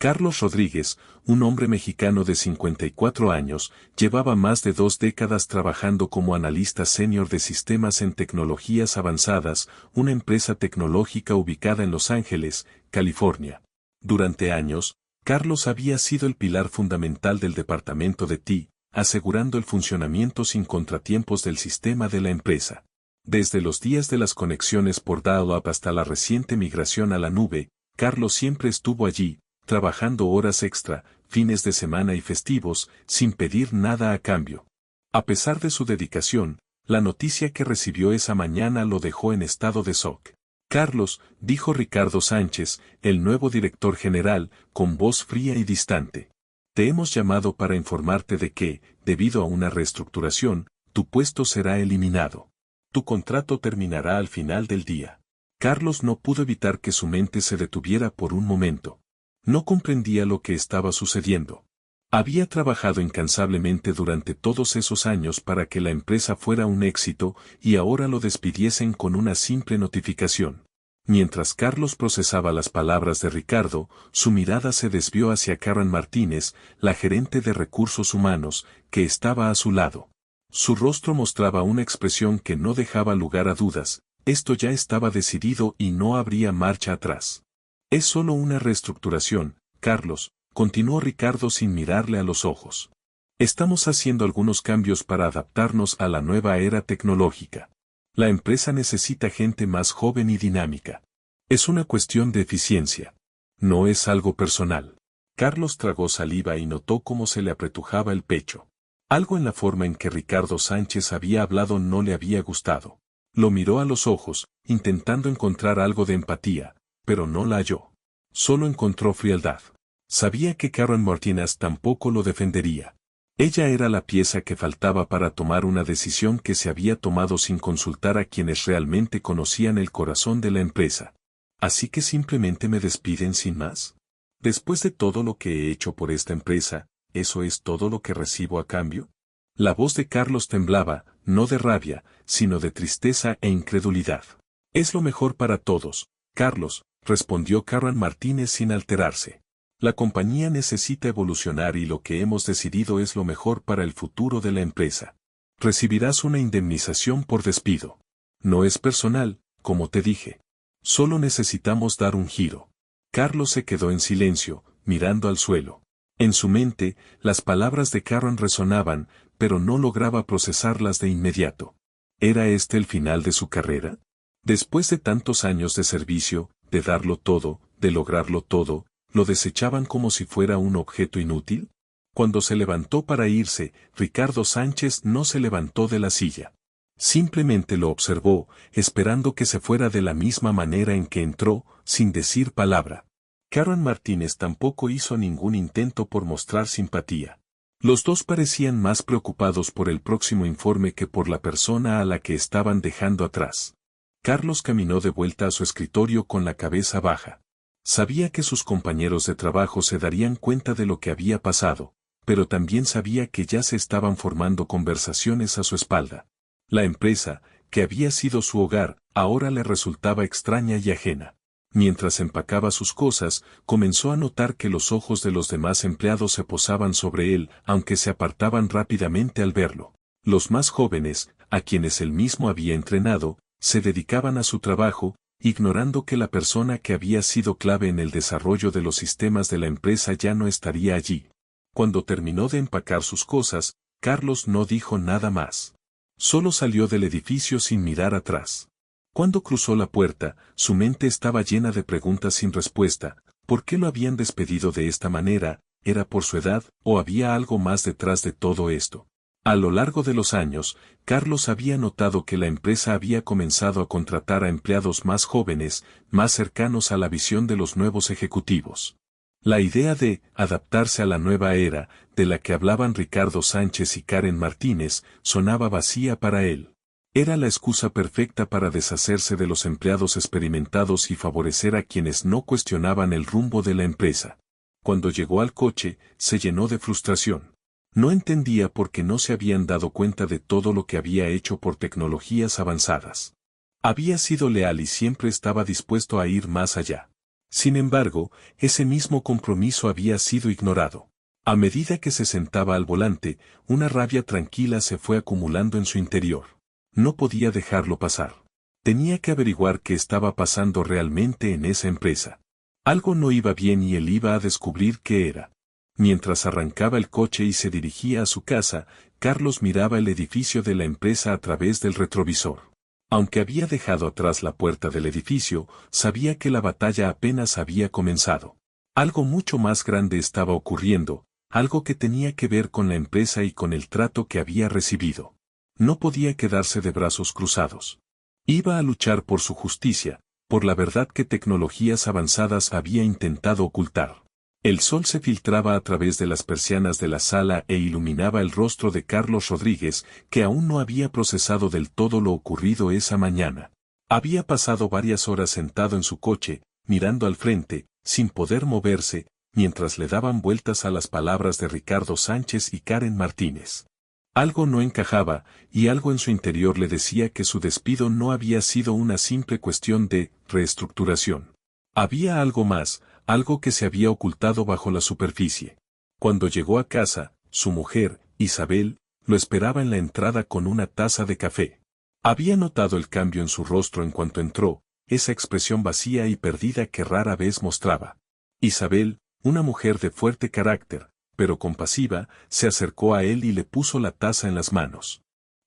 Carlos Rodríguez, un hombre mexicano de 54 años, llevaba más de 2 décadas trabajando como analista senior de sistemas en tecnologías avanzadas, una empresa tecnológica ubicada en Los Ángeles, California. Durante años, Carlos había sido el pilar fundamental del departamento de TI, asegurando el funcionamiento sin contratiempos del sistema de la empresa. Desde los días de las conexiones por dial-up hasta la reciente migración a la nube, Carlos siempre estuvo allí, trabajando horas extra, fines de semana y festivos, sin pedir nada a cambio. A pesar de su dedicación, la noticia que recibió esa mañana lo dejó en estado de shock. Carlos, dijo Ricardo Sánchez, el nuevo director general, con voz fría y distante. Te hemos llamado para informarte de que, debido a una reestructuración, tu puesto será eliminado. Tu contrato terminará al final del día. Carlos no pudo evitar que su mente se detuviera por un momento. No comprendía lo que estaba sucediendo. Había trabajado incansablemente durante todos esos años para que la empresa fuera un éxito y ahora lo despidiesen con una simple notificación. Mientras Carlos procesaba las palabras de Ricardo, su mirada se desvió hacia Karen Martínez, la gerente de recursos humanos, que estaba a su lado. Su rostro mostraba una expresión que no dejaba lugar a dudas. Esto ya estaba decidido y no habría marcha atrás. Es solo una reestructuración, Carlos, continuó Ricardo sin mirarle a los ojos. Estamos haciendo algunos cambios para adaptarnos a la nueva era tecnológica. La empresa necesita gente más joven y dinámica. Es una cuestión de eficiencia. No es algo personal. Carlos tragó saliva y notó cómo se le apretujaba el pecho. Algo en la forma en que Ricardo Sánchez había hablado no le había gustado. Lo miró a los ojos, intentando encontrar algo de empatía, pero no la halló. Solo encontró frialdad. Sabía que Karen Martínez tampoco lo defendería. Ella era la pieza que faltaba para tomar una decisión que se había tomado sin consultar a quienes realmente conocían el corazón de la empresa. ¿Así que simplemente me despiden sin más? Después de todo lo que he hecho por esta empresa, ¿eso es todo lo que recibo a cambio? La voz de Carlos temblaba, no de rabia, sino de tristeza e incredulidad. Es lo mejor para todos, Carlos, respondió Karen Martínez sin alterarse. La compañía necesita evolucionar y lo que hemos decidido es lo mejor para el futuro de la empresa. Recibirás una indemnización por despido. No es personal, como te dije. Solo necesitamos dar un giro. Carlos se quedó en silencio, mirando al suelo. En su mente, las palabras de Karen resonaban, pero no lograba procesarlas de inmediato. ¿Era este el final de su carrera? Después de tantos años de servicio, de darlo todo, de lograrlo todo, ¿lo desechaban como si fuera un objeto inútil? Cuando se levantó para irse, Ricardo Sánchez no se levantó de la silla. Simplemente lo observó, esperando que se fuera de la misma manera en que entró, sin decir palabra. Karen Martínez tampoco hizo ningún intento por mostrar simpatía. Los dos parecían más preocupados por el próximo informe que por la persona a la que estaban dejando atrás. Carlos caminó de vuelta a su escritorio con la cabeza baja. Sabía que sus compañeros de trabajo se darían cuenta de lo que había pasado, pero también sabía que ya se estaban formando conversaciones a su espalda. La empresa, que había sido su hogar, ahora le resultaba extraña y ajena. Mientras empacaba sus cosas, comenzó a notar que los ojos de los demás empleados se posaban sobre él, aunque se apartaban rápidamente al verlo. Los más jóvenes, a quienes él mismo había entrenado, se dedicaban a su trabajo, ignorando que la persona que había sido clave en el desarrollo de los sistemas de la empresa ya no estaría allí. Cuando terminó de empacar sus cosas, Carlos no dijo nada más. Solo salió del edificio sin mirar atrás. Cuando cruzó la puerta, su mente estaba llena de preguntas sin respuesta. ¿Por qué lo habían despedido de esta manera? ¿Era por su edad o había algo más detrás de todo esto? A lo largo de los años, Carlos había notado que la empresa había comenzado a contratar a empleados más jóvenes, más cercanos a la visión de los nuevos ejecutivos. La idea de adaptarse a la nueva era, de la que hablaban Ricardo Sánchez y Karen Martínez, sonaba vacía para él. Era la excusa perfecta para deshacerse de los empleados experimentados y favorecer a quienes no cuestionaban el rumbo de la empresa. Cuando llegó al coche, se llenó de frustración. No entendía por qué no se habían dado cuenta de todo lo que había hecho por tecnologías avanzadas. Había sido leal y siempre estaba dispuesto a ir más allá. Sin embargo, ese mismo compromiso había sido ignorado. A medida que se sentaba al volante, una rabia tranquila se fue acumulando en su interior. No podía dejarlo pasar. Tenía que averiguar qué estaba pasando realmente en esa empresa. Algo no iba bien y él iba a descubrir qué era. Mientras arrancaba el coche y se dirigía a su casa, Carlos miraba el edificio de la empresa a través del retrovisor. Aunque había dejado atrás la puerta del edificio, sabía que la batalla apenas había comenzado. Algo mucho más grande estaba ocurriendo, algo que tenía que ver con la empresa y con el trato que había recibido. No podía quedarse de brazos cruzados. Iba a luchar por su justicia, por la verdad que tecnologías avanzadas había intentado ocultar. El sol se filtraba a través de las persianas de la sala e iluminaba el rostro de Carlos Rodríguez, que aún no había procesado del todo lo ocurrido esa mañana. Había pasado varias horas sentado en su coche, mirando al frente, sin poder moverse, mientras le daban vueltas a las palabras de Ricardo Sánchez y Karen Martínez. Algo no encajaba, y algo en su interior le decía que su despido no había sido una simple cuestión de reestructuración. Había algo más, algo que se había ocultado bajo la superficie. Cuando llegó a casa, su mujer, Isabel, lo esperaba en la entrada con una taza de café. Había notado el cambio en su rostro en cuanto entró, esa expresión vacía y perdida que rara vez mostraba. Isabel, una mujer de fuerte carácter, pero compasiva, se acercó a él y le puso la taza en las manos.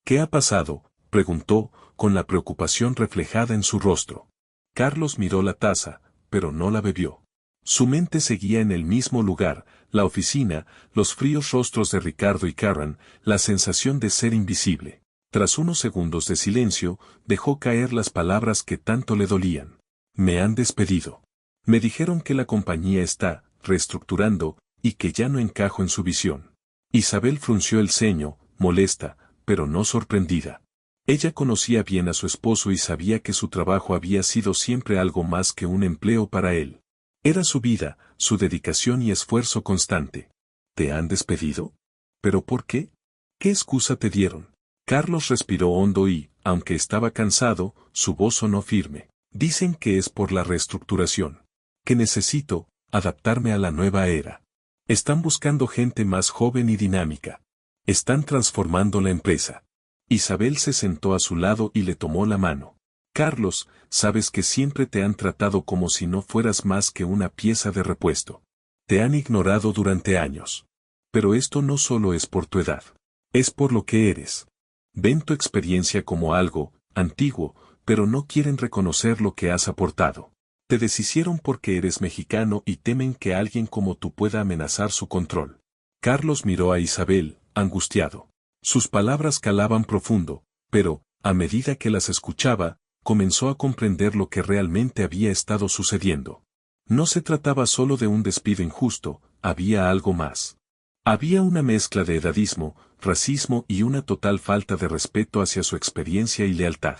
¿Qué ha pasado?, preguntó, con la preocupación reflejada en su rostro. Carlos miró la taza, pero no la bebió. Su mente seguía en el mismo lugar, la oficina, los fríos rostros de Ricardo y Karen, la sensación de ser invisible. Tras unos segundos de silencio, dejó caer las palabras que tanto le dolían. Me han despedido. Me dijeron que la compañía está reestructurando y que ya no encajo en su visión. Isabel frunció el ceño, molesta, pero no sorprendida. Ella conocía bien a su esposo y sabía que su trabajo había sido siempre algo más que un empleo para él. Era su vida, su dedicación y esfuerzo constante. ¿Te han despedido? ¿Pero por qué? ¿Qué excusa te dieron? Carlos respiró hondo y, aunque estaba cansado, su voz sonó firme. Dicen que es por la reestructuración. Que necesito adaptarme a la nueva era. Están buscando gente más joven y dinámica. Están transformando la empresa. Isabel se sentó a su lado y le tomó la mano. Carlos, sabes que siempre te han tratado como si no fueras más que una pieza de repuesto. Te han ignorado durante años. Pero esto no solo es por tu edad. Es por lo que eres. Ven tu experiencia como algo antiguo, pero no quieren reconocer lo que has aportado. Te deshicieron porque eres mexicano y temen que alguien como tú pueda amenazar su control. Carlos miró a Isabel, angustiado. Sus palabras calaban profundo, pero, a medida que las escuchaba, comenzó a comprender lo que realmente había estado sucediendo. No se trataba solo de un despido injusto, había algo más. Había una mezcla de edadismo, racismo y una total falta de respeto hacia su experiencia y lealtad.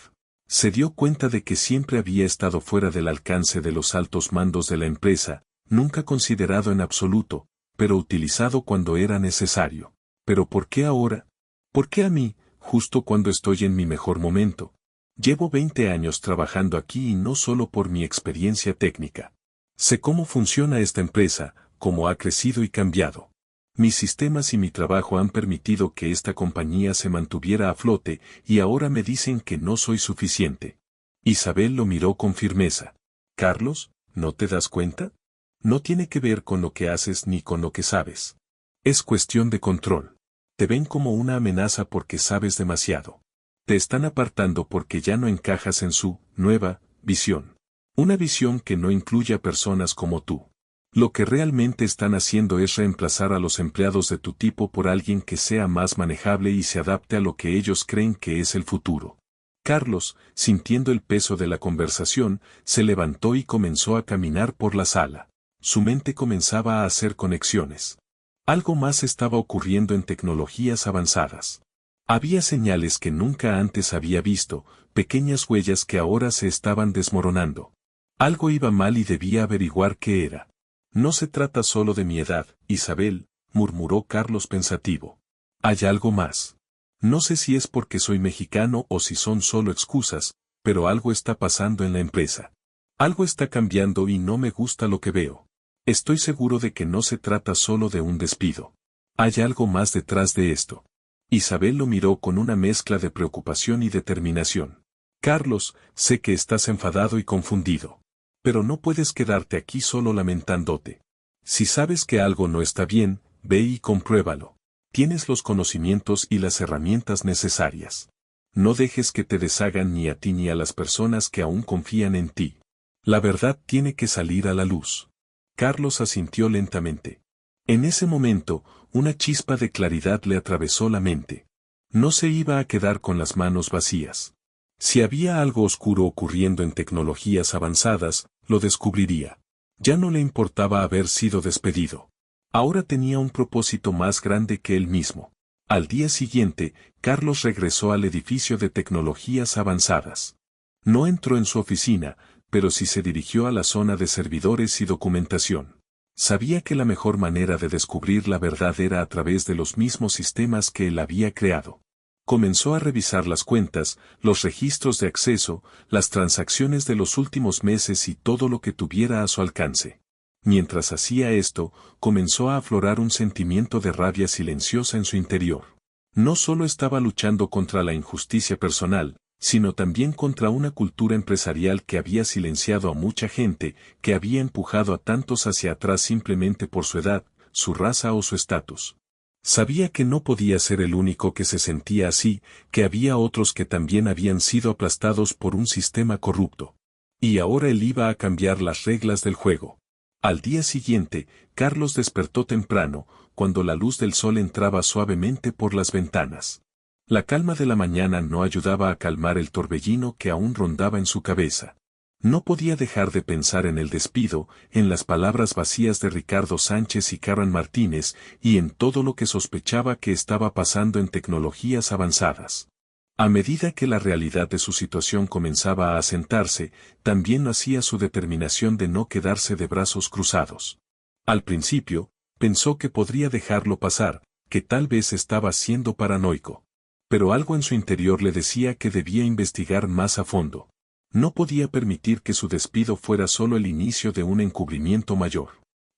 Se dio cuenta de que siempre había estado fuera del alcance de los altos mandos de la empresa, nunca considerado en absoluto, pero utilizado cuando era necesario. ¿Pero por qué ahora? ¿Por qué a mí, justo cuando estoy en mi mejor momento? Llevo 20 años trabajando aquí y no solo por mi experiencia técnica. Sé cómo funciona esta empresa, cómo ha crecido y cambiado. Mis sistemas y mi trabajo han permitido que esta compañía se mantuviera a flote y ahora me dicen que no soy suficiente. Isabel lo miró con firmeza. Carlos, ¿no te das cuenta? No tiene que ver con lo que haces ni con lo que sabes. Es cuestión de control. Te ven como una amenaza porque sabes demasiado. Te están apartando porque ya no encajas en su nueva visión. Una visión que no incluye a personas como tú. Lo que realmente están haciendo es reemplazar a los empleados de tu tipo por alguien que sea más manejable y se adapte a lo que ellos creen que es el futuro. Carlos, sintiendo el peso de la conversación, se levantó y comenzó a caminar por la sala. Su mente comenzaba a hacer conexiones. Algo más estaba ocurriendo en tecnologías avanzadas. Había señales que nunca antes había visto, pequeñas huellas que ahora se estaban desmoronando. Algo iba mal y debía averiguar qué era. No se trata solo de mi edad, Isabel, murmuró Carlos pensativo. Hay algo más. No sé si es porque soy mexicano o si son solo excusas, pero algo está pasando en la empresa. Algo está cambiando y no me gusta lo que veo. Estoy seguro de que no se trata solo de un despido. Hay algo más detrás de esto. Isabel lo miró con una mezcla de preocupación y determinación. Carlos, sé que estás enfadado y confundido. Pero no puedes quedarte aquí solo lamentándote. Si sabes que algo no está bien, ve y compruébalo. Tienes los conocimientos y las herramientas necesarias. No dejes que te deshagan ni a ti ni a las personas que aún confían en ti. La verdad tiene que salir a la luz. Carlos asintió lentamente. En ese momento, una chispa de claridad le atravesó la mente. No se iba a quedar con las manos vacías. Si había algo oscuro ocurriendo en tecnologías avanzadas, lo descubriría. Ya no le importaba haber sido despedido. Ahora tenía un propósito más grande que él mismo. Al día siguiente, Carlos regresó al edificio de tecnologías avanzadas. No entró en su oficina, pero sí se dirigió a la zona de servidores y documentación. Sabía que la mejor manera de descubrir la verdad era a través de los mismos sistemas que él había creado. Comenzó a revisar las cuentas, los registros de acceso, las transacciones de los últimos meses y todo lo que tuviera a su alcance. Mientras hacía esto, comenzó a aflorar un sentimiento de rabia silenciosa en su interior. No solo estaba luchando contra la injusticia personal, sino también contra una cultura empresarial que había silenciado a mucha gente, que había empujado a tantos hacia atrás simplemente por su edad, su raza o su estatus. Sabía que no podía ser el único que se sentía así, que había otros que también habían sido aplastados por un sistema corrupto. Y ahora él iba a cambiar las reglas del juego. Al día siguiente, Carlos despertó temprano, cuando la luz del sol entraba suavemente por las ventanas. La calma de la mañana no ayudaba a calmar el torbellino que aún rondaba en su cabeza. No podía dejar de pensar en el despido, en las palabras vacías de Ricardo Sánchez y Karen Martínez, y en todo lo que sospechaba que estaba pasando en tecnologías avanzadas. A medida que la realidad de su situación comenzaba a asentarse, también lo hacía su determinación de no quedarse de brazos cruzados. Al principio, pensó que podría dejarlo pasar, que tal vez estaba siendo paranoico. Pero algo en su interior le decía que debía investigar más a fondo. No podía permitir que su despido fuera solo el inicio de un encubrimiento mayor.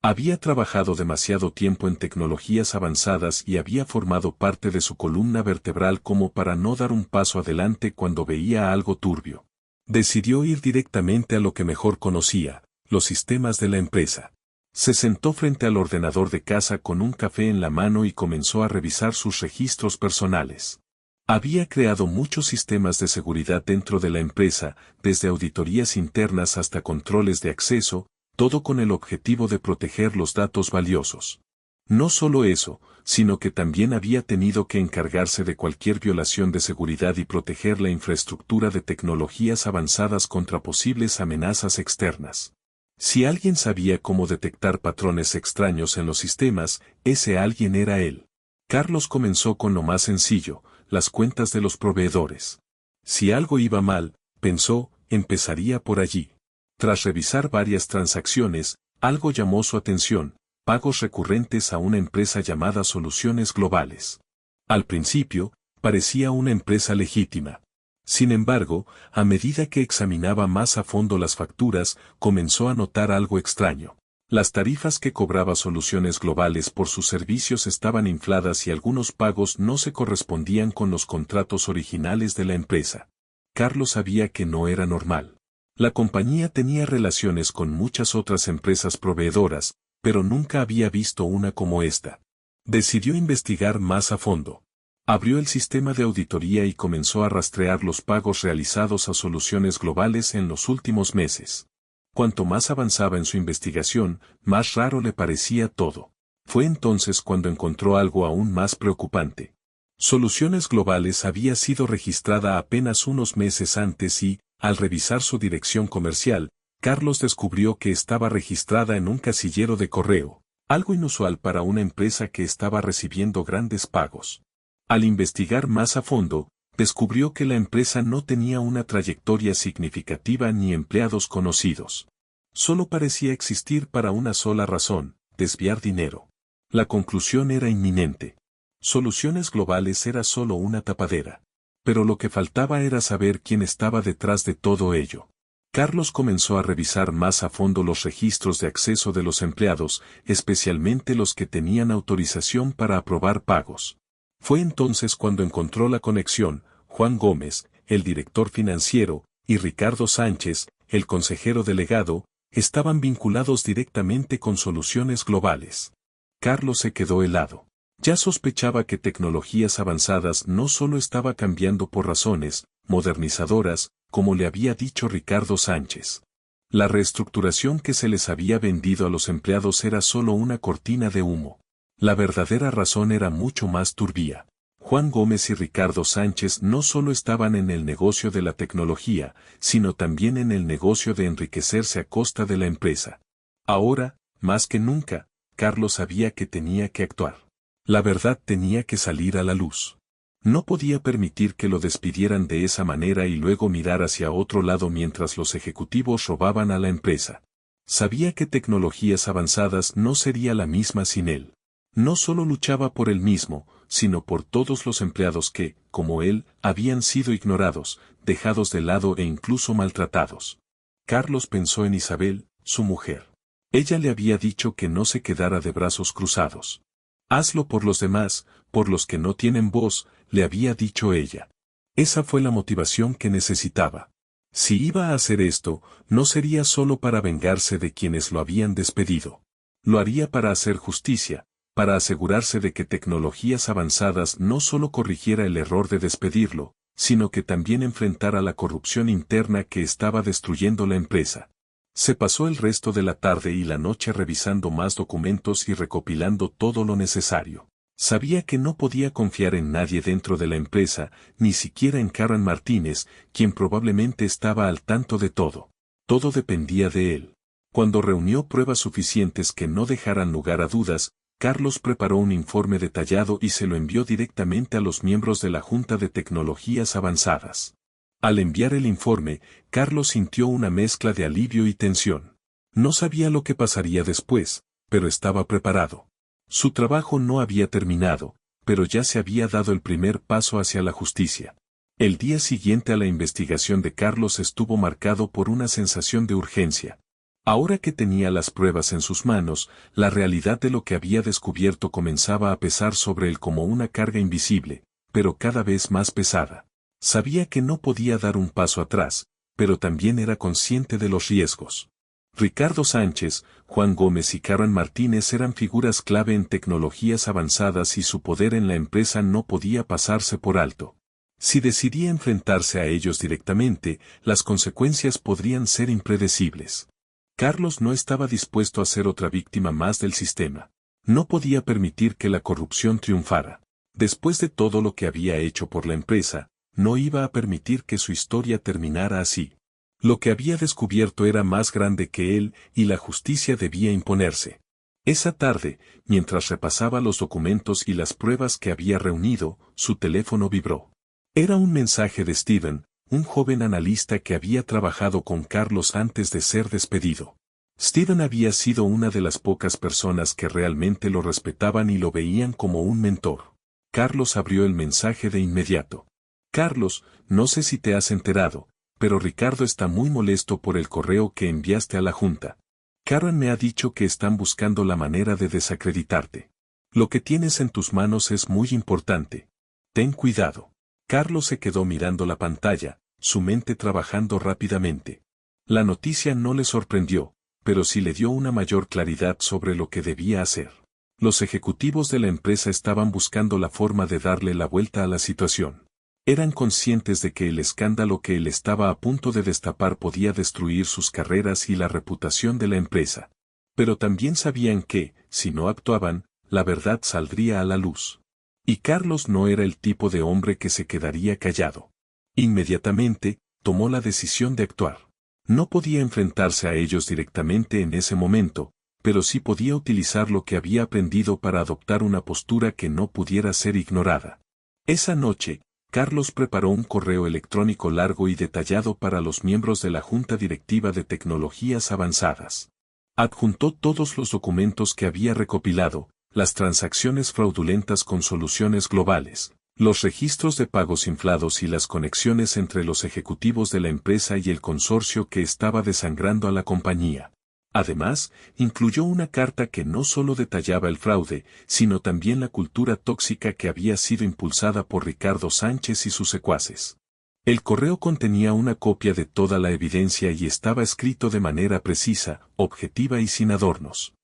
Había trabajado demasiado tiempo en tecnologías avanzadas y había formado parte de su columna vertebral como para no dar un paso adelante cuando veía algo turbio. Decidió ir directamente a lo que mejor conocía, los sistemas de la empresa. Se sentó frente al ordenador de casa con un café en la mano y comenzó a revisar sus registros personales. Había creado muchos sistemas de seguridad dentro de la empresa, desde auditorías internas hasta controles de acceso, todo con el objetivo de proteger los datos valiosos. No solo eso, sino que también había tenido que encargarse de cualquier violación de seguridad y proteger la infraestructura de tecnologías avanzadas contra posibles amenazas externas. Si alguien sabía cómo detectar patrones extraños en los sistemas, ese alguien era él. Carlos comenzó con lo más sencillo, las cuentas de los proveedores. Si algo iba mal, pensó, empezaría por allí. Tras revisar varias transacciones, algo llamó su atención, pagos recurrentes a una empresa llamada Soluciones Globales. Al principio, parecía una empresa legítima. Sin embargo, a medida que examinaba más a fondo las facturas, comenzó a notar algo extraño. Las tarifas que cobraba Soluciones Globales por sus servicios estaban infladas y algunos pagos no se correspondían con los contratos originales de la empresa. Carlos sabía que no era normal. La compañía tenía relaciones con muchas otras empresas proveedoras, pero nunca había visto una como esta. Decidió investigar más a fondo. Abrió el sistema de auditoría y comenzó a rastrear los pagos realizados a Soluciones Globales en los últimos meses. Cuanto más avanzaba en su investigación, más raro le parecía todo. Fue entonces cuando encontró algo aún más preocupante. Soluciones Globales había sido registrada apenas unos meses antes y, al revisar su dirección comercial, Carlos descubrió que estaba registrada en un casillero de correo, algo inusual para una empresa que estaba recibiendo grandes pagos. Al investigar más a fondo, descubrió que la empresa no tenía una trayectoria significativa ni empleados conocidos. Solo parecía existir para una sola razón, desviar dinero. La conclusión era inminente. Soluciones Globales era solo una tapadera. Pero lo que faltaba era saber quién estaba detrás de todo ello. Carlos comenzó a revisar más a fondo los registros de acceso de los empleados, especialmente los que tenían autorización para aprobar pagos. Fue entonces cuando encontró la conexión. Juan Gómez, el director financiero, y Ricardo Sánchez, el consejero delegado, estaban vinculados directamente con soluciones globales. Carlos se quedó helado. Ya sospechaba que Tecnologías Avanzadas no solo estaba cambiando por razones modernizadoras, como le había dicho Ricardo Sánchez. La reestructuración que se les había vendido a los empleados era solo una cortina de humo. La verdadera razón era mucho más turbia. Juan Gómez y Ricardo Sánchez no solo estaban en el negocio de la tecnología, sino también en el negocio de enriquecerse a costa de la empresa. Ahora, más que nunca, Carlos sabía que tenía que actuar. La verdad tenía que salir a la luz. No podía permitir que lo despidieran de esa manera y luego mirar hacia otro lado mientras los ejecutivos robaban a la empresa. Sabía que Tecnologías Avanzadas no sería la misma sin él. No solo luchaba por él mismo, sino por todos los empleados que, como él, habían sido ignorados, dejados de lado e incluso maltratados. Carlos pensó en Isabel, su mujer. Ella le había dicho que no se quedara de brazos cruzados. Hazlo por los demás, por los que no tienen voz, le había dicho ella. Esa fue la motivación que necesitaba. Si iba a hacer esto, no sería solo para vengarse de quienes lo habían despedido. Lo haría para hacer justicia, para asegurarse de que Tecnologías Avanzadas no solo corrigiera el error de despedirlo, sino que también enfrentara la corrupción interna que estaba destruyendo la empresa. Se pasó el resto de la tarde y la noche revisando más documentos y recopilando todo lo necesario. Sabía que no podía confiar en nadie dentro de la empresa, ni siquiera en Karen Martínez, quien probablemente estaba al tanto de todo. Todo dependía de él. Cuando reunió pruebas suficientes que no dejaran lugar a dudas, Carlos preparó un informe detallado y se lo envió directamente a los miembros de la Junta de Tecnologías Avanzadas. Al enviar el informe, Carlos sintió una mezcla de alivio y tensión. No sabía lo que pasaría después, pero estaba preparado. Su trabajo no había terminado, pero ya se había dado el primer paso hacia la justicia. El día siguiente a la investigación de Carlos estuvo marcado por una sensación de urgencia. Ahora que tenía las pruebas en sus manos, la realidad de lo que había descubierto comenzaba a pesar sobre él como una carga invisible, pero cada vez más pesada. Sabía que no podía dar un paso atrás, pero también era consciente de los riesgos. Ricardo Sánchez, Juan Gómez y Karen Martínez eran figuras clave en Tecnologías Avanzadas y su poder en la empresa no podía pasarse por alto. Si decidía enfrentarse a ellos directamente, las consecuencias podrían ser impredecibles. Carlos no estaba dispuesto a ser otra víctima más del sistema. No podía permitir que la corrupción triunfara. Después de todo lo que había hecho por la empresa, no iba a permitir que su historia terminara así. Lo que había descubierto era más grande que él y la justicia debía imponerse. Esa tarde, mientras repasaba los documentos y las pruebas que había reunido, su teléfono vibró. Era un mensaje de Steven, un joven analista que había trabajado con Carlos antes de ser despedido. Steven había sido una de las pocas personas que realmente lo respetaban y lo veían como un mentor. Carlos abrió el mensaje de inmediato. Carlos, no sé si te has enterado, pero Ricardo está muy molesto por el correo que enviaste a la Junta. Karen me ha dicho que están buscando la manera de desacreditarte. Lo que tienes en tus manos es muy importante. Ten cuidado. Carlos se quedó mirando la pantalla, su mente trabajando rápidamente. La noticia no le sorprendió, pero sí le dio una mayor claridad sobre lo que debía hacer. Los ejecutivos de la empresa estaban buscando la forma de darle la vuelta a la situación. Eran conscientes de que el escándalo que él estaba a punto de destapar podía destruir sus carreras y la reputación de la empresa. Pero también sabían que, si no actuaban, la verdad saldría a la luz. Y Carlos no era el tipo de hombre que se quedaría callado. Inmediatamente, tomó la decisión de actuar. No podía enfrentarse a ellos directamente en ese momento, pero sí podía utilizar lo que había aprendido para adoptar una postura que no pudiera ser ignorada. Esa noche, Carlos preparó un correo electrónico largo y detallado para los miembros de la Junta Directiva de Tecnologías Avanzadas. Adjuntó todos los documentos que había recopilado, las transacciones fraudulentas con soluciones globales, Los registros de pagos inflados y las conexiones entre los ejecutivos de la empresa y el consorcio que estaba desangrando a la compañía. Además, incluyó una carta que no solo detallaba el fraude, sino también la cultura tóxica que había sido impulsada por Ricardo Sánchez y sus secuaces. El correo contenía una copia de toda la evidencia y estaba escrito de manera precisa, objetiva y sin adornos.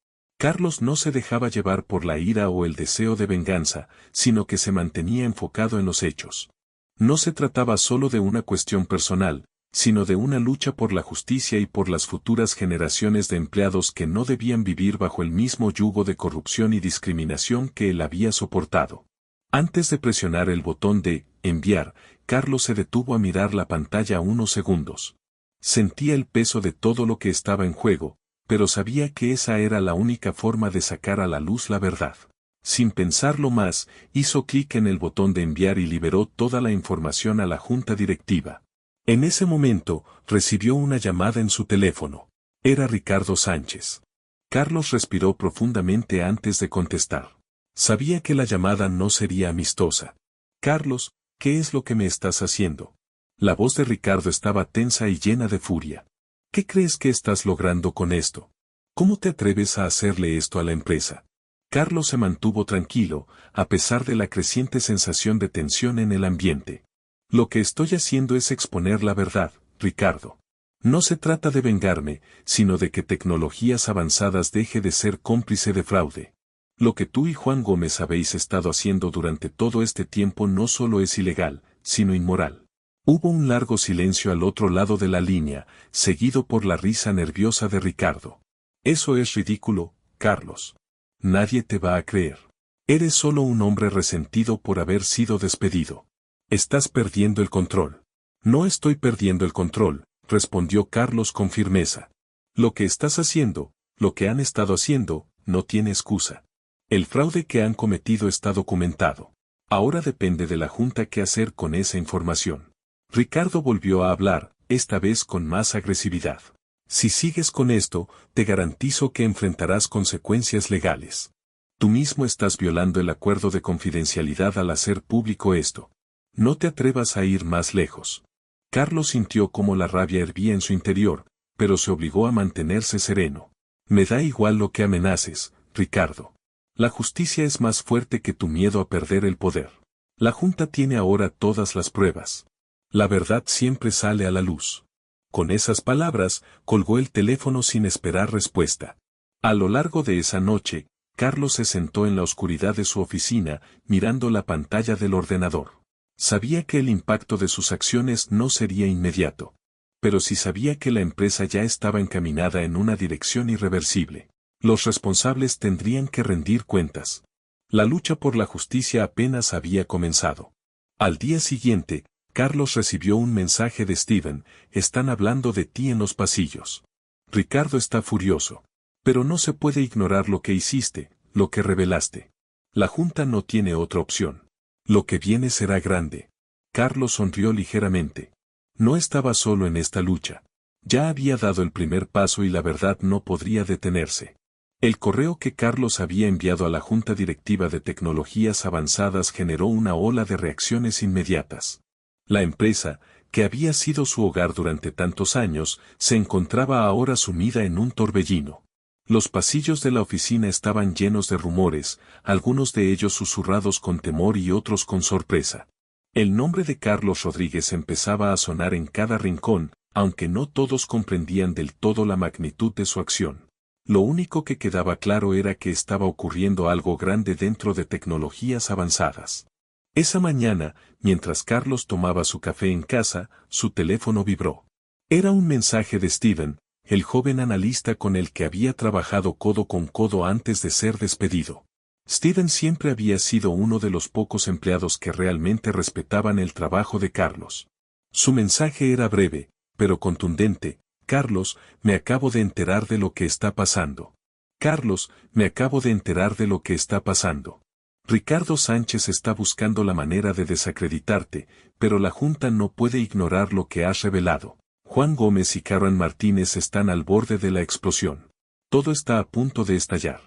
Carlos no se dejaba llevar por la ira o el deseo de venganza, sino que se mantenía enfocado en los hechos. No se trataba solo de una cuestión personal, sino de una lucha por la justicia y por las futuras generaciones de empleados que no debían vivir bajo el mismo yugo de corrupción y discriminación que él había soportado. Antes de presionar el botón de enviar, Carlos se detuvo a mirar la pantalla unos segundos. Sentía el peso de todo lo que estaba en juego, pero sabía que esa era la única forma de sacar a la luz la verdad. Sin pensarlo más, hizo clic en el botón de enviar y liberó toda la información a la junta directiva. En ese momento, recibió una llamada en su teléfono. Era Ricardo Sánchez. Carlos respiró profundamente antes de contestar. Sabía que la llamada no sería amistosa. Carlos, ¿qué es lo que me estás haciendo? La voz de Ricardo estaba tensa y llena de furia. ¿Qué crees que estás logrando con esto? ¿Cómo te atreves a hacerle esto a la empresa? Carlos se mantuvo tranquilo, a pesar de la creciente sensación de tensión en el ambiente. Lo que estoy haciendo es exponer la verdad, Ricardo. No se trata de vengarme, sino de que Tecnologías Avanzadas deje de ser cómplice de fraude. Lo que tú y Juan Gómez habéis estado haciendo durante todo este tiempo no solo es ilegal, sino inmoral. Hubo un largo silencio al otro lado de la línea, seguido por la risa nerviosa de Ricardo. Eso es ridículo, Carlos. Nadie te va a creer. Eres solo un hombre resentido por haber sido despedido. Estás perdiendo el control. No estoy perdiendo el control, respondió Carlos con firmeza. Lo que estás haciendo, lo que han estado haciendo, no tiene excusa. El fraude que han cometido está documentado. Ahora depende de la Junta qué hacer con esa información. Ricardo volvió a hablar, esta vez con más agresividad. Si sigues con esto, te garantizo que enfrentarás consecuencias legales. Tú mismo estás violando el acuerdo de confidencialidad al hacer público esto. No te atrevas a ir más lejos. Carlos sintió cómo la rabia hervía en su interior, pero se obligó a mantenerse sereno. Me da igual lo que amenaces, Ricardo. La justicia es más fuerte que tu miedo a perder el poder. La Junta tiene ahora todas las pruebas. La verdad siempre sale a la luz. Con esas palabras, colgó el teléfono sin esperar respuesta. A lo largo de esa noche, Carlos se sentó en la oscuridad de su oficina, mirando la pantalla del ordenador. Sabía que el impacto de sus acciones no sería inmediato. Pero sí sabía que la empresa ya estaba encaminada en una dirección irreversible. Los responsables tendrían que rendir cuentas. La lucha por la justicia apenas había comenzado. Al día siguiente, Carlos recibió un mensaje de Steven, están hablando de ti en los pasillos. Ricardo está furioso. Pero no se puede ignorar lo que hiciste, lo que revelaste. La Junta no tiene otra opción. Lo que viene será grande. Carlos sonrió ligeramente. No estaba solo en esta lucha. Ya había dado el primer paso y la verdad no podría detenerse. El correo que Carlos había enviado a la Junta Directiva de Tecnologías Avanzadas generó una ola de reacciones inmediatas. La empresa, que había sido su hogar durante tantos años, se encontraba ahora sumida en un torbellino. Los pasillos de la oficina estaban llenos de rumores, algunos de ellos susurrados con temor y otros con sorpresa. El nombre de Carlos Rodríguez empezaba a sonar en cada rincón, aunque no todos comprendían del todo la magnitud de su acción. Lo único que quedaba claro era que estaba ocurriendo algo grande dentro de Tecnologías Avanzadas. Esa mañana, mientras Carlos tomaba su café en casa, su teléfono vibró. Era un mensaje de Steven, el joven analista con el que había trabajado codo con codo antes de ser despedido. Steven siempre había sido uno de los pocos empleados que realmente respetaban el trabajo de Carlos. Su mensaje era breve, pero contundente. Carlos, me acabo de enterar de lo que está pasando. Carlos, me acabo de enterar de lo que está pasando. Ricardo Sánchez está buscando la manera de desacreditarte, pero la Junta no puede ignorar lo que has revelado. Juan Gómez y Karen Martínez están al borde de la explosión. Todo está a punto de estallar.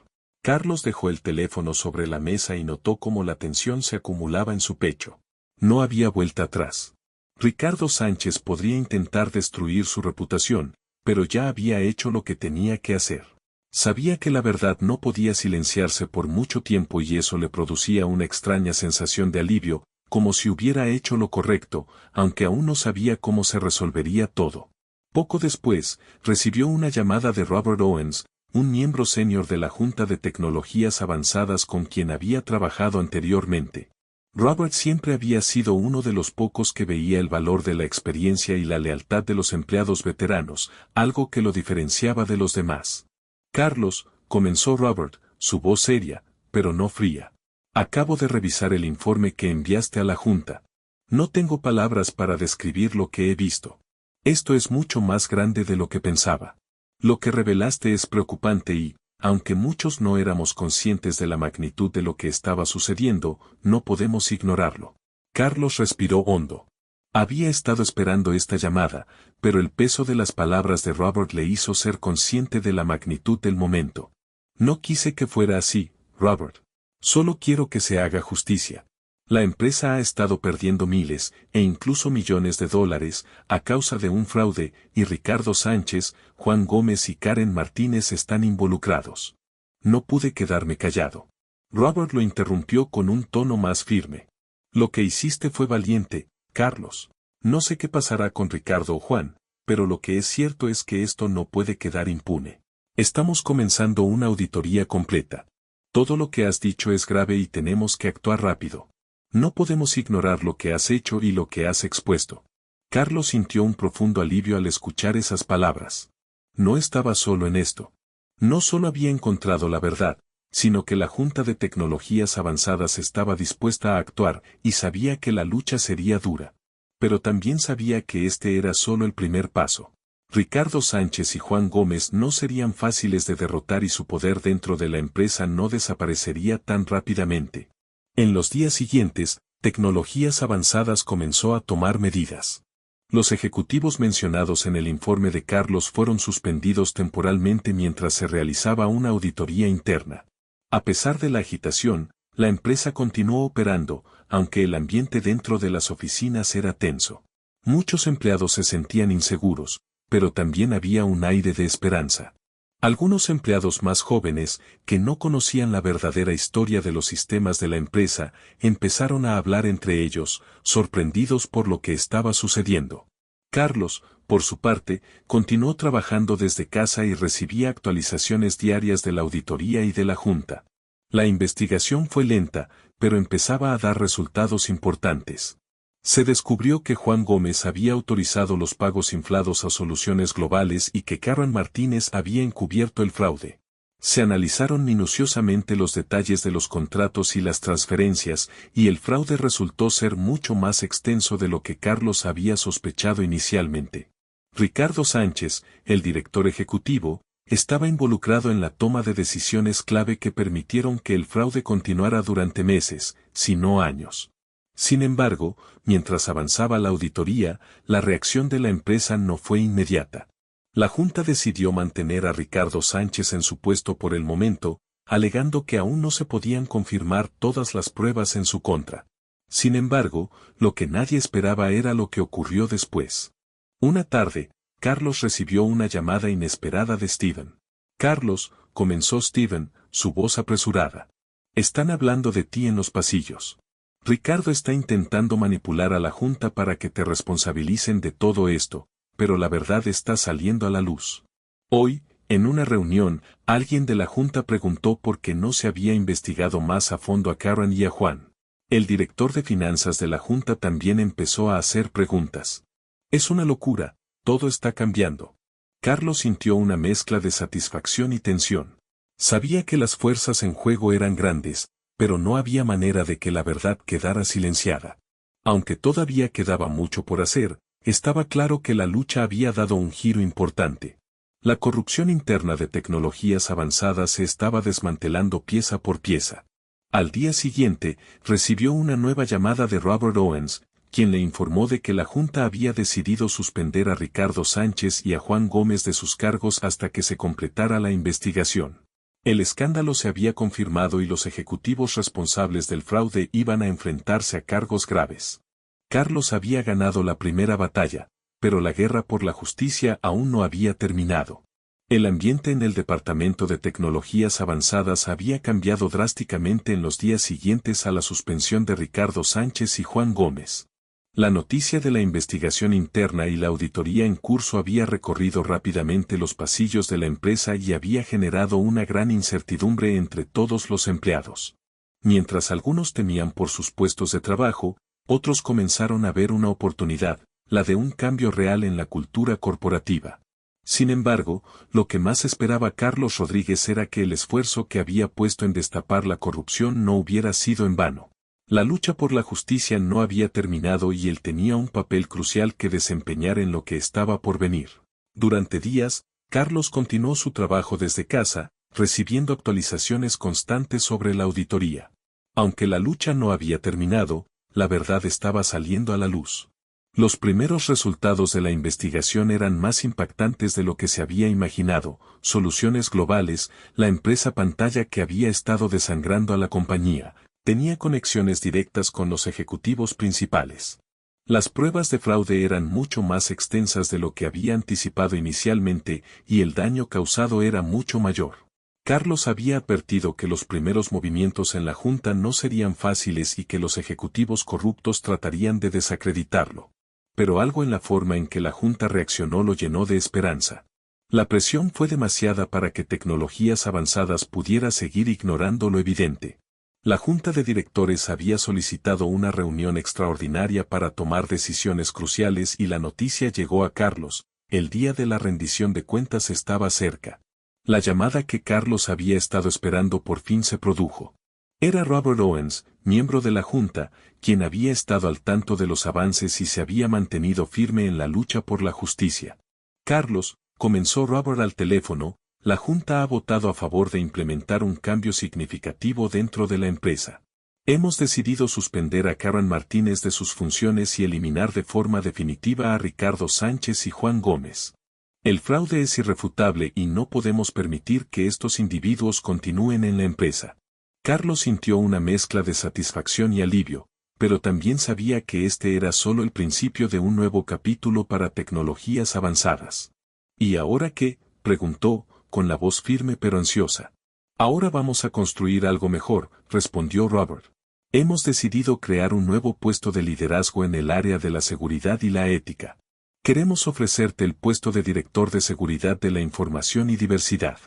Carlos dejó el teléfono sobre la mesa y notó cómo la tensión se acumulaba en su pecho. No había vuelta atrás. Ricardo Sánchez podría intentar destruir su reputación, pero ya había hecho lo que tenía que hacer. Sabía que la verdad no podía silenciarse por mucho tiempo y eso le producía una extraña sensación de alivio, como si hubiera hecho lo correcto, aunque aún no sabía cómo se resolvería todo. Poco después, recibió una llamada de Robert Owens, un miembro senior de la Junta de Tecnologías Avanzadas con quien había trabajado anteriormente. Robert siempre había sido uno de los pocos que veía el valor de la experiencia y la lealtad de los empleados veteranos, algo que lo diferenciaba de los demás. Carlos, comenzó Robert, su voz seria, pero no fría. Acabo de revisar el informe que enviaste a la Junta. No tengo palabras para describir lo que he visto. Esto es mucho más grande de lo que pensaba. Lo que revelaste es preocupante y, aunque muchos no éramos conscientes de la magnitud de lo que estaba sucediendo, no podemos ignorarlo. Carlos respiró hondo. Había estado esperando esta llamada, pero el peso de las palabras de Robert le hizo ser consciente de la magnitud del momento. No quise que fuera así, Robert. Solo quiero que se haga justicia. La empresa ha estado perdiendo miles, e incluso millones de dólares, a causa de un fraude, y Ricardo Sánchez, Juan Gómez y Karen Martínez están involucrados. No pude quedarme callado. Robert lo interrumpió con un tono más firme. Lo que hiciste fue valiente, Carlos. No sé qué pasará con Ricardo o Juan, pero lo que es cierto es que esto no puede quedar impune. Estamos comenzando una auditoría completa. Todo lo que has dicho es grave y tenemos que actuar rápido. No podemos ignorar lo que has hecho y lo que has expuesto. Carlos sintió un profundo alivio al escuchar esas palabras. No estaba solo en esto. No solo había encontrado la verdad, sino que la Junta de Tecnologías Avanzadas estaba dispuesta a actuar y sabía que la lucha sería dura. Pero también sabía que este era solo el primer paso. Ricardo Sánchez y Juan Gómez no serían fáciles de derrotar y su poder dentro de la empresa no desaparecería tan rápidamente. En los días siguientes, Tecnologías Avanzadas comenzó a tomar medidas. Los ejecutivos mencionados en el informe de Carlos fueron suspendidos temporalmente mientras se realizaba una auditoría interna. A pesar de la agitación, la empresa continuó operando, aunque el ambiente dentro de las oficinas era tenso. Muchos empleados se sentían inseguros, pero también había un aire de esperanza. Algunos empleados más jóvenes, que no conocían la verdadera historia de los sistemas de la empresa, empezaron a hablar entre ellos, sorprendidos por lo que estaba sucediendo. Carlos, por su parte, continuó trabajando desde casa y recibía actualizaciones diarias de la auditoría y de la Junta. La investigación fue lenta, pero empezaba a dar resultados importantes. Se descubrió que Juan Gómez había autorizado los pagos inflados a Soluciones Globales y que Karen Martínez había encubierto el fraude. Se analizaron minuciosamente los detalles de los contratos y las transferencias, y el fraude resultó ser mucho más extenso de lo que Carlos había sospechado inicialmente. Ricardo Sánchez, el director ejecutivo, estaba involucrado en la toma de decisiones clave que permitieron que el fraude continuara durante meses, si no años. Sin embargo, mientras avanzaba la auditoría, la reacción de la empresa no fue inmediata. La Junta decidió mantener a Ricardo Sánchez en su puesto por el momento, alegando que aún no se podían confirmar todas las pruebas en su contra. Sin embargo, lo que nadie esperaba era lo que ocurrió después. Una tarde, Carlos recibió una llamada inesperada de Steven. Carlos, comenzó Steven, su voz apresurada. Están hablando de ti en los pasillos. Ricardo está intentando manipular a la Junta para que te responsabilicen de todo esto, pero la verdad está saliendo a la luz. Hoy, en una reunión, alguien de la Junta preguntó por qué no se había investigado más a fondo a Karen y a Juan. El director de finanzas de la Junta también empezó a hacer preguntas. Es una locura, todo está cambiando. Carlos sintió una mezcla de satisfacción y tensión. Sabía que las fuerzas en juego eran grandes, pero no había manera de que la verdad quedara silenciada. Aunque todavía quedaba mucho por hacer, estaba claro que la lucha había dado un giro importante. La corrupción interna de Tecnologías Avanzadas se estaba desmantelando pieza por pieza. Al día siguiente, recibió una nueva llamada de Robert Owens, quien le informó de que la Junta había decidido suspender a Ricardo Sánchez y a Juan Gómez de sus cargos hasta que se completara la investigación. El escándalo se había confirmado y los ejecutivos responsables del fraude iban a enfrentarse a cargos graves. Carlos había ganado la primera batalla, pero la guerra por la justicia aún no había terminado. El ambiente en el Departamento de Tecnologías Avanzadas había cambiado drásticamente en los días siguientes a la suspensión de Ricardo Sánchez y Juan Gómez. La noticia de la investigación interna y la auditoría en curso había recorrido rápidamente los pasillos de la empresa y había generado una gran incertidumbre entre todos los empleados. Mientras algunos temían por sus puestos de trabajo, otros comenzaron a ver una oportunidad, la de un cambio real en la cultura corporativa. Sin embargo, lo que más esperaba Carlos Rodríguez era que el esfuerzo que había puesto en destapar la corrupción no hubiera sido en vano. La lucha por la justicia no había terminado y él tenía un papel crucial que desempeñar en lo que estaba por venir. Durante días, Carlos continuó su trabajo desde casa, recibiendo actualizaciones constantes sobre la auditoría. Aunque la lucha no había terminado, la verdad estaba saliendo a la luz. Los primeros resultados de la investigación eran más impactantes de lo que se había imaginado. Soluciones Globales, la empresa pantalla que había estado desangrando a la compañía, tenía conexiones directas con los ejecutivos principales. Las pruebas de fraude eran mucho más extensas de lo que había anticipado inicialmente y el daño causado era mucho mayor. Carlos había advertido que los primeros movimientos en la Junta no serían fáciles y que los ejecutivos corruptos tratarían de desacreditarlo. Pero algo en la forma en que la Junta reaccionó lo llenó de esperanza. La presión fue demasiada para que Tecnologías Avanzadas pudiera seguir ignorando lo evidente. La Junta de Directores había solicitado una reunión extraordinaria para tomar decisiones cruciales y la noticia llegó a Carlos: el día de la rendición de cuentas estaba cerca. La llamada que Carlos había estado esperando por fin se produjo. Era Robert Owens, miembro de la Junta, quien había estado al tanto de los avances y se había mantenido firme en la lucha por la justicia. Carlos, comenzó Robert al teléfono, la Junta ha votado a favor de implementar un cambio significativo dentro de la empresa. Hemos decidido suspender a Karen Martínez de sus funciones y eliminar de forma definitiva a Ricardo Sánchez y Juan Gómez. El fraude es irrefutable y no podemos permitir que estos individuos continúen en la empresa. Carlos sintió una mezcla de satisfacción y alivio, pero también sabía que este era solo el principio de un nuevo capítulo para Tecnologías Avanzadas. ¿Y ahora qué?, preguntó, con la voz firme pero ansiosa. Ahora vamos a construir algo mejor, respondió Robert. Hemos decidido crear un nuevo puesto de liderazgo en el área de la seguridad y la ética. Queremos ofrecerte el puesto de director de seguridad de la información y diversidad.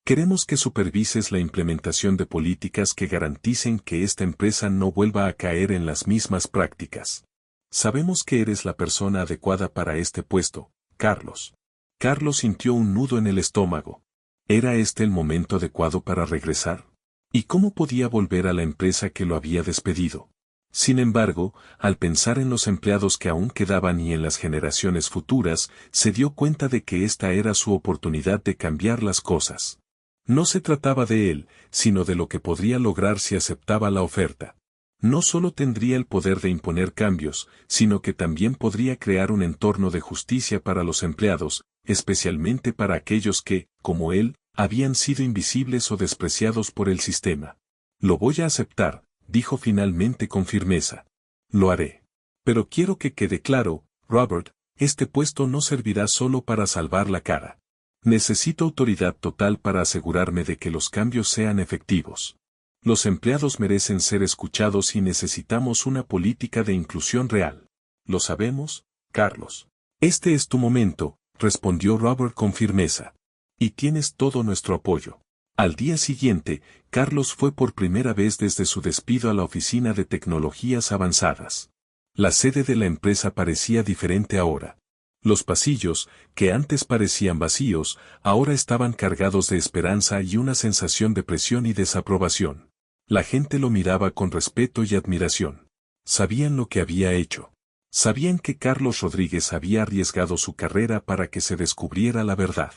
Queremos que supervises la implementación de políticas que garanticen que esta empresa no vuelva a caer en las mismas prácticas. Sabemos que eres la persona adecuada para este puesto, Carlos. Carlos sintió un nudo en el estómago. ¿Era este el momento adecuado para regresar? ¿Y cómo podía volver a la empresa que lo había despedido? Sin embargo, al pensar en los empleados que aún quedaban y en las generaciones futuras, se dio cuenta de que esta era su oportunidad de cambiar las cosas. No se trataba de él, sino de lo que podría lograr si aceptaba la oferta. No solo tendría el poder de imponer cambios, sino que también podría crear un entorno de justicia para los empleados, especialmente para aquellos que, como él, habían sido invisibles o despreciados por el sistema. Lo voy a aceptar, dijo finalmente con firmeza. Lo haré. Pero quiero que quede claro, Robert, este puesto no servirá solo para salvar la cara. Necesito autoridad total para asegurarme de que los cambios sean efectivos. Los empleados merecen ser escuchados y necesitamos una política de inclusión real. Lo sabemos, Carlos. Este es tu momento, respondió Robert con firmeza. Y tienes todo nuestro apoyo. Al día siguiente, Carlos fue por primera vez desde su despido a la oficina de Tecnologías Avanzadas. La sede de la empresa parecía diferente ahora. Los pasillos, que antes parecían vacíos, ahora estaban cargados de esperanza y una sensación de presión y desaprobación. La gente lo miraba con respeto y admiración. Sabían lo que había hecho. Sabían que Carlos Rodríguez había arriesgado su carrera para que se descubriera la verdad.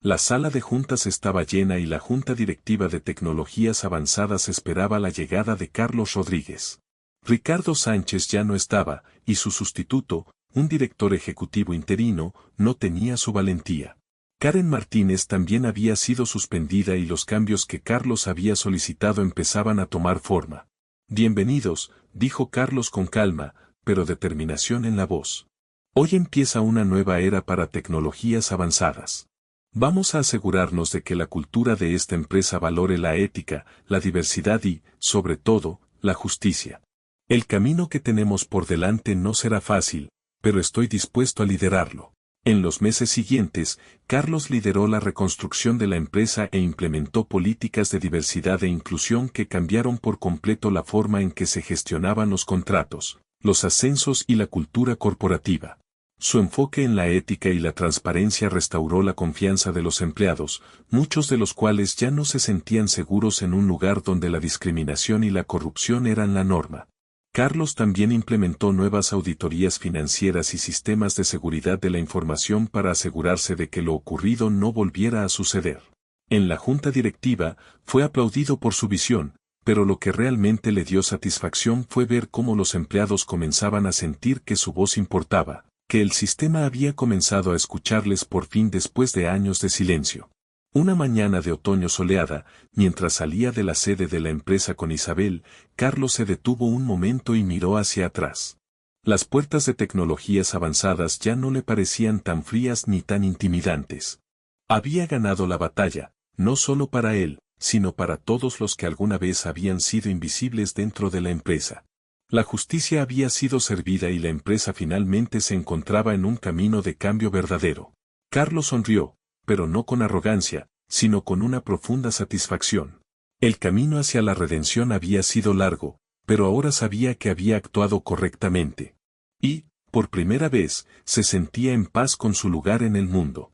La sala de juntas estaba llena y la junta directiva de Tecnologías Avanzadas esperaba la llegada de Carlos Rodríguez. Ricardo Sánchez ya no estaba, y su sustituto, un director ejecutivo interino, no tenía su valentía. Karen Martínez también había sido suspendida y los cambios que Carlos había solicitado empezaban a tomar forma. Bienvenidos, dijo Carlos con calma, pero determinación en la voz. Hoy empieza una nueva era para tecnologías avanzadas. Vamos a asegurarnos de que la cultura de esta empresa valore la ética, la diversidad y, sobre todo, la justicia. El camino que tenemos por delante no será fácil, pero estoy dispuesto a liderarlo. En los meses siguientes, Carlos lideró la reconstrucción de la empresa e implementó políticas de diversidad e inclusión que cambiaron por completo la forma en que se gestionaban los contratos, los ascensos y la cultura corporativa. Su enfoque en la ética y la transparencia restauró la confianza de los empleados, muchos de los cuales ya no se sentían seguros en un lugar donde la discriminación y la corrupción eran la norma. Carlos también implementó nuevas auditorías financieras y sistemas de seguridad de la información para asegurarse de que lo ocurrido no volviera a suceder. En la junta directiva, fue aplaudido por su visión, pero lo que realmente le dio satisfacción fue ver cómo los empleados comenzaban a sentir que su voz importaba, que el sistema había comenzado a escucharles por fin después de años de silencio. Una mañana de otoño soleada, mientras salía de la sede de la empresa con Isabel, Carlos se detuvo un momento y miró hacia atrás. Las puertas de tecnologías avanzadas ya no le parecían tan frías ni tan intimidantes. Había ganado la batalla, no solo para él, sino para todos los que alguna vez habían sido invisibles dentro de la empresa. La justicia había sido servida y la empresa finalmente se encontraba en un camino de cambio verdadero. Carlos sonrió, pero no con arrogancia, sino con una profunda satisfacción. El camino hacia la redención había sido largo, pero ahora sabía que había actuado correctamente. Y, por primera vez, se sentía en paz con su lugar en el mundo.